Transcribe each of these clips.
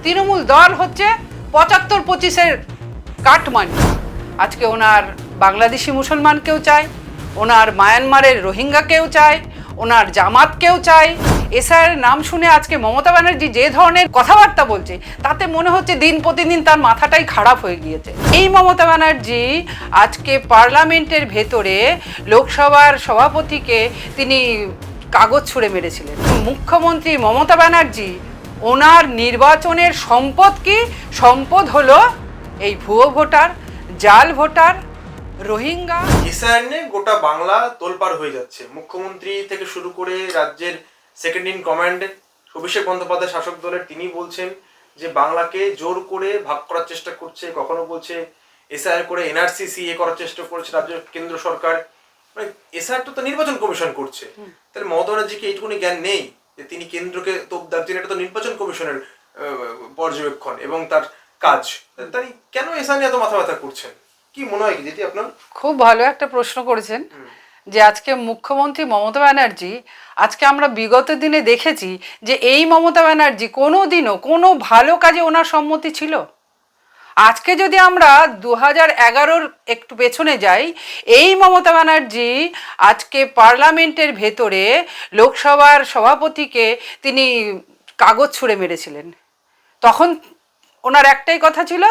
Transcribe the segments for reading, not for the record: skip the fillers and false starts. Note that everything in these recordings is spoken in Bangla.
তৃণমূল দল হচ্ছে ৭৫-২৫-এর কাটমানি। আজকে ওনার বাংলাদেশি মুসলমানকেও চায়, ওনার মায়ানমারের রোহিঙ্গাকেও চায়, ওনার জামাতকেও চায়। এসআইয়ের নাম শুনে আজকে মমতা ব্যানার্জি যে ধরনের কথাবার্তা বলছে তাতে মনে হচ্ছে দিন প্রতিদিন তার মাথাটাই খারাপ হয়ে গিয়েছে। এই মমতা ব্যানার্জি আজকে পার্লামেন্টের ভেতরে লোকসভার সভাপতিকে তিনি কাগজ ছুঁড়ে মেরেছিলেন। মুখ্যমন্ত্রী মমতা ব্যানার্জি ওনার নির্বাচনের সম্পদ কি? সম্পদ হলো এই ভুয়ো ভোটার, জাল ভোটার, রোহিঙ্গা। এসআইআর নিয়ে গোটা বাংলা তোলপাড় হয়ে যাচ্ছে। মুখ্যমন্ত্রী থেকে শুরু করে রাজ্যের second in command Abhishek Bandyopadhyay শাসক দলের, তিনি বলছেন যে বাংলাকে জোর করে ভাগ করার চেষ্টা করছে, কখনো বলছে এসআইআর করে এনআরসি সিএ করার চেষ্টা করছে রাজ্য কেন্দ্র সরকার। মানে এসআইআর তো নির্বাচন কমিশন করছে, তাহলে মমতা ব্যানার্জিকে এইটুকুনি জ্ঞান নেই যে তিনি কেন্দ্রকে তোপ দাগছেন? এটা তো নির্বাচন কমিশনের পর্যবেক্ষণ এবং তার কাজ। তাই কেন এসআইআর নিয়ে এত মাথা ব্যথা করছেন? কি মনে হয় কি দিদি আপনার? খুব ভালো একটা প্রশ্ন করেছেন যে আজকে মুখ্যমন্ত্রী মমতা ব্যানার্জি, আজকে আমরা বিগত দিনে দেখেছি যে এই মমতা ব্যানার্জি কোনো দিনও কোনো ভালো কাজে ওনার সম্মতি ছিল। আজকে যদি আমরা 2011-র একটু পেছনে যাই, এই মমতা ব্যানার্জি আজকে পার্লামেন্টের ভেতরে লোকসভার সভাপতিকে তিনি কাগজ ছুঁড়ে মেরেছিলেন। তখন ওনার একটাই কথা ছিল,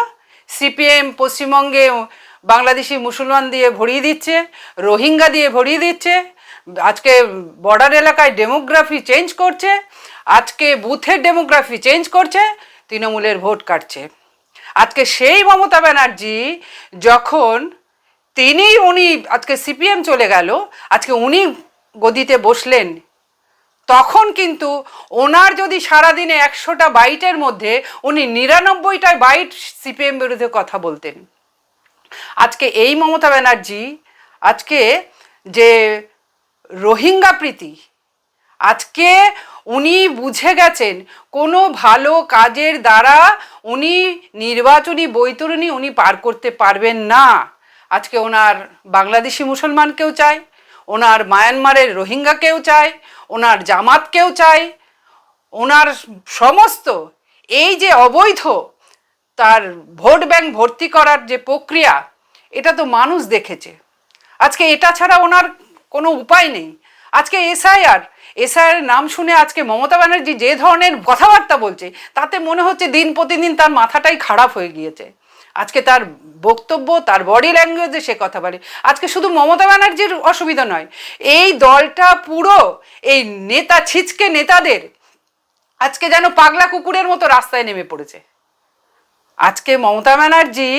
সিপিএম পশ্চিমবঙ্গে বাংলাদেশি মুসলমান দিয়ে ভরিয়ে দিচ্ছে, রোহিঙ্গা দিয়ে ভরিয়ে দিচ্ছে, আজকে বর্ডার এলাকায় ডেমোগ্রাফি চেঞ্জ করছে, আজকে বুথের ডেমোগ্রাফি চেঞ্জ করছে, তৃণমূলের ভোট কাটছে। আজকে সেই মমতা ব্যানার্জি যখন উনি আজকে সিপিএম চলে গেল, আজকে উনি গদিতে বসলেন, তখন কিন্তু ওনার যদি সারাদিনে 100টা বাইটের মধ্যে উনি 99টা বাইট সিপিএম বিরুদ্ধে কথা বলতেন। আজকে এই মমতা ব্যানার্জি আজকে যে রোহিঙ্গা প্রীতি, আজকে উনি বুঝে গেছেন কোনো ভালো কাজের দ্বারা উনি নির্বাচনী বৈতরণী উনি পার করতে পারবেন না। আজকে ওনার বাংলাদেশি মুসলমানকেও চায়, ওনার মায়ানমারের রোহিঙ্গাকেও চায়, ওনার জামাতকেও চায়, ওনার সমস্ত এই যে অবৈধ তার ভোট ব্যাংক ভর্তি করার যে প্রক্রিয়া, এটা তো মানুষ দেখেছে। আজকে এটা ছাড়া ওনার কোনো উপায় নেই। আজকে এসআইআর নাম শুনে আজকে মমতা ব্যানার্জি যে ধরনের কথাবার্তা বলছে তাতে মনে হচ্ছে দিন প্রতিদিন তার মাথাটাই খারাপ হয়ে গিয়েছে। আজকে তার বক্তব্য, তার বডি ল্যাঙ্গুয়েজে সে কথা বলে। আজকে শুধু মমতা ব্যানার্জির অসুবিধা নয়, এই দলটা পুরো এই নেতা ছিচকে নেতাদের আজকে যেন পাগলা কুকুরের মতো রাস্তায় নেমে পড়েছে। আজকে মমতা ব্যানার্জি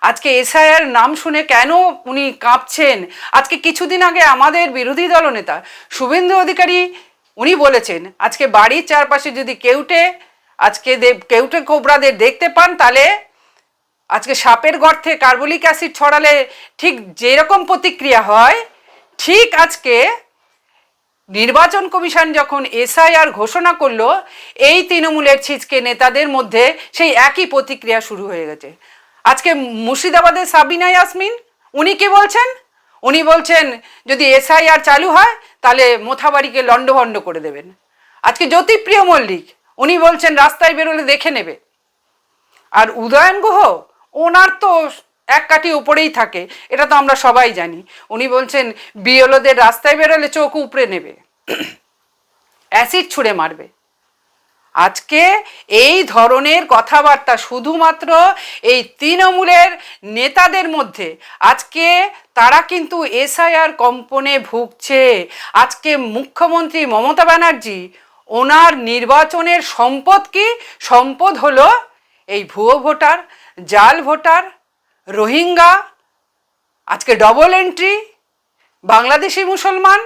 আজকে এসআইআর নাম শুনে কেন উনি কাঁপছেন? আজকে কিছুদিন আগে আমাদের বিরোধী দলনেতা শুভেন্দু অধিকারী উনি বলেছেন আজকে বাড়ির চারপাশে যদি কেউটে কোবরাদের দেখতে পান, তাহলে আজকে সাপের গর্তে কার্বলিক অ্যাসিড ছড়ালে ঠিক যেরকম প্রতিক্রিয়া হয়, ঠিক আজকে নির্বাচন কমিশন যখন এসআইআর ঘোষণা করলো, এই তৃণমূলের ছিচকে নেতাদের মধ্যে সেই একই প্রতিক্রিয়া শুরু হয়ে গেছে। আজকে মুর্শিদাবাদের সাবিনা ইয়াসমিন উনি কি বলছেন? উনি বলছেন যদি এসআইআর চালু হয় তাহলে মোথাবাড়িকে লন্ডভন্ড করে দেবেন। আজকে জ্যোতিপ্রিয় মল্লিক উনি বলছেন রাস্তায় বেরোলে দেখে নেবে। আর উদয়ন গুহ ওনার তো এক কাঠি উপরেই থাকে, এটা তো আমরা সবাই জানি। উনি বলছেন বিএলওদের রাস্তায় বেরোলে চোখ উপড়ে নেবে, অ্যাসিড ছুঁড়ে মারবে। আজকে এই ধরনের কথাবার্তা শুধুমাত্র এই তৃণমূলের নেতাদের মধ্যে, আজকে তারা কিন্তু এসআইআর কম্পনে ভুগছে। আজকে মুখ্যমন্ত্রী মমতা ব্যানার্জি ওনার নির্বাচনের সম্পদ কি? সম্পদ হলো এই ভুয়ো ভোটার, জাল ভোটার, রোহিঙ্গা, আজকে ডবল এন্ট্রি, বাংলাদেশি মুসলমান।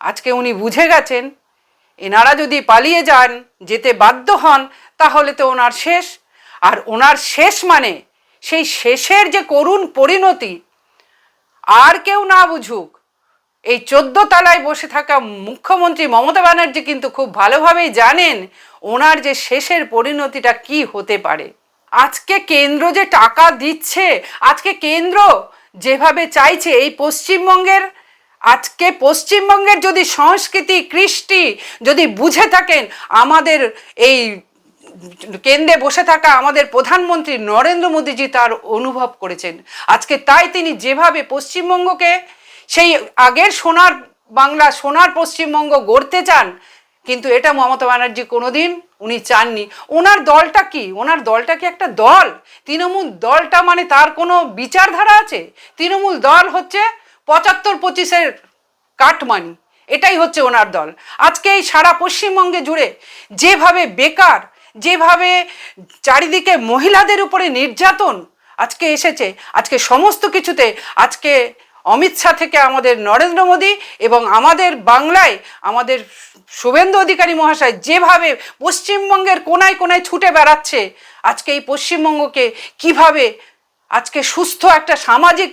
আজকে উনি বুঝে গেছেন এনারা যদি পালিয়ে যেতে বাধ্য হন তাহলে তো ওনার শেষ। আর ওনার শেষ মানে সেই শেষের যে করুণ পরিণতি আর কেউ না বুঝুক, এই 14 তলায় বসে থাকা মুখ্যমন্ত্রী মমতা ব্যানার্জি কিন্তু খুব ভালোভাবেই জানেন ওনার যে শেষের পরিণতিটা কি হতে পারে। আজকে কেন্দ্র যে টাকা দিচ্ছে, আজকে কেন্দ্র যেভাবে চাইছে এই পশ্চিমবঙ্গের যদি সংস্কৃতি কৃষ্টি যদি বুঝে থাকেন, আমাদের এই কেন্দ্রে বসে থাকা আমাদের প্রধানমন্ত্রী নরেন্দ্র মোদীজি তার অনুভব করেছেন। আজকে তাই তিনি যেভাবে পশ্চিমবঙ্গকে সেই আগের সোনার বাংলা, সোনার পশ্চিমবঙ্গ গড়তে চান, কিন্তু এটা মমতা ব্যানার্জি কোনোদিন উনি চাননি। ওনার দলটা কি? ওনার দলটা কি একটা দল? তৃণমূল দলটা মানে তার কোনো বিচারধারা আছে? তৃণমূল দল হচ্ছে 75-25-এর কাটমানি, এটাই হচ্ছে ওনার দল। আজকে এই সারা পশ্চিমবঙ্গে জুড়ে যেভাবে বেকার, যেভাবে চারিদিকে মহিলাদের উপরে নির্যাতন আজকে এসেছে, আজকে সমস্ত কিছুতে আজকে অমিত শাহ থেকে আমাদের নরেন্দ্র মোদী এবং আমাদের বাংলায় আমাদের শুভেন্দু অধিকারী মহাশয় যেভাবে পশ্চিমবঙ্গের কোনায় কোনায় ছুটে বেড়াচ্ছে, আজকে এই পশ্চিমবঙ্গকে কিভাবে আজকে সুস্থ একটা সামাজিক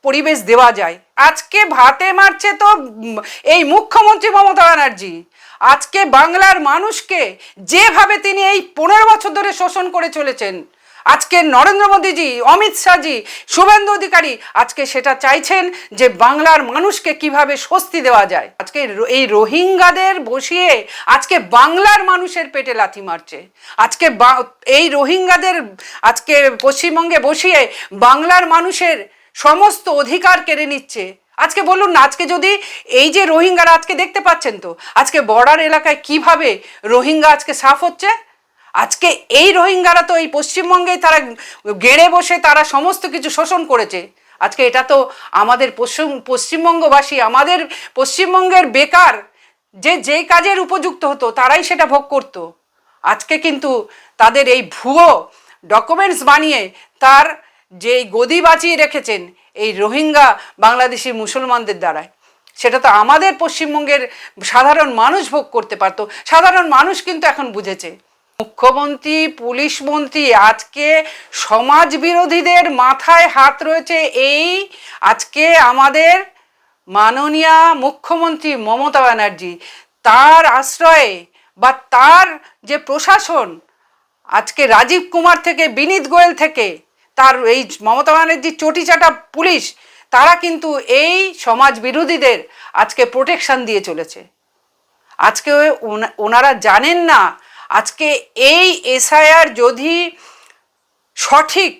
পরিবেশ দেওয়া যায়। আজকে ভাতে মারছে তো এই মুখ্যমন্ত্রী মমতা ব্যানার্জি। আজকে বাংলার মানুষকে যেভাবে তিনি এই 15 বছর ধরে শোষণ করে চলেছেন, আজকে নরেন্দ্র মোদীজি, অমিত শাহজি, শুভেন্দু অধিকারী আজকে সেটা চাইছেন যে বাংলার মানুষকে কিভাবে স্বস্তি দেওয়া যায়। আজকে এই রোহিঙ্গাদের বসিয়ে আজকে বাংলার মানুষের পেটে লাথি মারছে। আজকে এই রোহিঙ্গাদের আজকে পশ্চিমবঙ্গে বসিয়ে বাংলার মানুষের সমস্ত অধিকার কেড়ে নিচ্ছে। আজকে বলুন না, আজকে যদি এই যে রোহিঙ্গারা আজকে দেখতে পাচ্ছেন তো আজকে বর্ডার এলাকায় কিভাবে রোহিঙ্গা আজকে সাফ হচ্ছে। আজকে এই রোহিঙ্গারা তো এই পশ্চিমবঙ্গেই তারা গেড়ে বসে তারা সমস্ত কিছু শোষণ করেছে। আজকে এটা তো আমাদের পশ্চিমবঙ্গবাসী, আমাদের পশ্চিমবঙ্গের বেকার যে কাজের উপযুক্ত হতো তারাই সেটা ভোগ করত। আজকে কিন্তু তাদের এই ভুয়ো ডকুমেন্টস বানিয়ে তার যে গদি বাঁচিয়ে রেখেছেন এই রোহিঙ্গা বাংলাদেশি মুসলমানদের দ্বারায়, সেটা তো আমাদের পশ্চিমবঙ্গের সাধারণ মানুষ ভোগ করতে পারত। সাধারণ মানুষ কিন্তু এখন বুঝেছে। মুখ্যমন্ত্রী, পুলিশ মন্ত্রী আজকে সমাজ বিরোধীদের মাথায় হাত রয়েছে। এই আজকে আমাদের মাননীয় মুখ্যমন্ত্রী মমতা ব্যানার্জি, তার আশ্রয়ে বা তার যে প্রশাসন, আজকে রাজীব কুমার থেকে বিনীত গোয়েল থেকে তার এই মমতা ব্যানার্জির চটিচাটা পুলিশ, তারা কিন্তু এই সমাজ বিরোধীদের আজকে প্রোটেকশন দিয়ে চলেছে। আজকে ওনারা জানেন না আজকে এই এসআইআর যদি সঠিক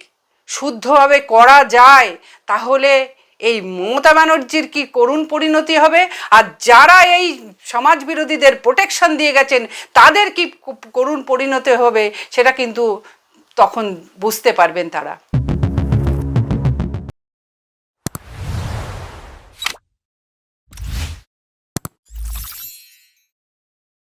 শুদ্ধভাবে করা যায় তাহলে এই মমতা ব্যানার্জির কি করুণ পরিণতি হবে, আর যারা এই সমাজ বিরোধীদের প্রোটেকশন দিয়ে গেছেন তাদের কি করুণ পরিণতি হবে সেটা কিন্তু তখন বুঝতে পারবেন তারা।